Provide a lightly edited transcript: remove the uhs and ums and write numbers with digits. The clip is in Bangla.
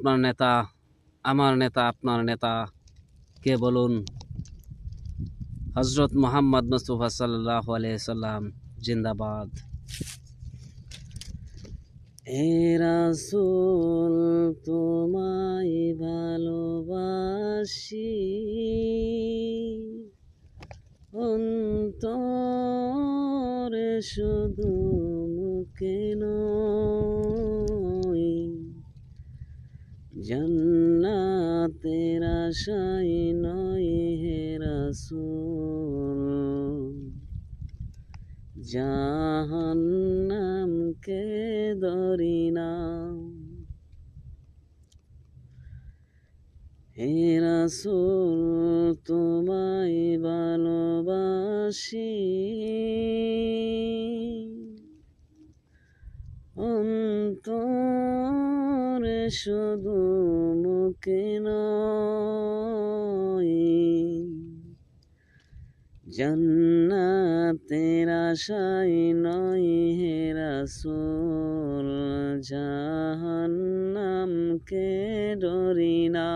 আপনার নেতা, আমার নেতা, আপনার নেতা কে বলুন? হজরত মোহাম্মদ মুস্তাফা সাল্লাল্লাহু আলাইহি সাল্লাম জিন্দাবাদ। হে রাসূল তোমায় ভালোবাসি, অন্তরে শুধু মুখে নয়, জান্নাতের আশায় নয় হে রাসূল, জাহান্নামকে ধরি না। হে রাসূল তোমায় ভালোবাসি, অন্তরে শুধু মুখে নয়, জান্নাতের আশায় নয় হে রাসূল, জাহান্নামকে ডরি না।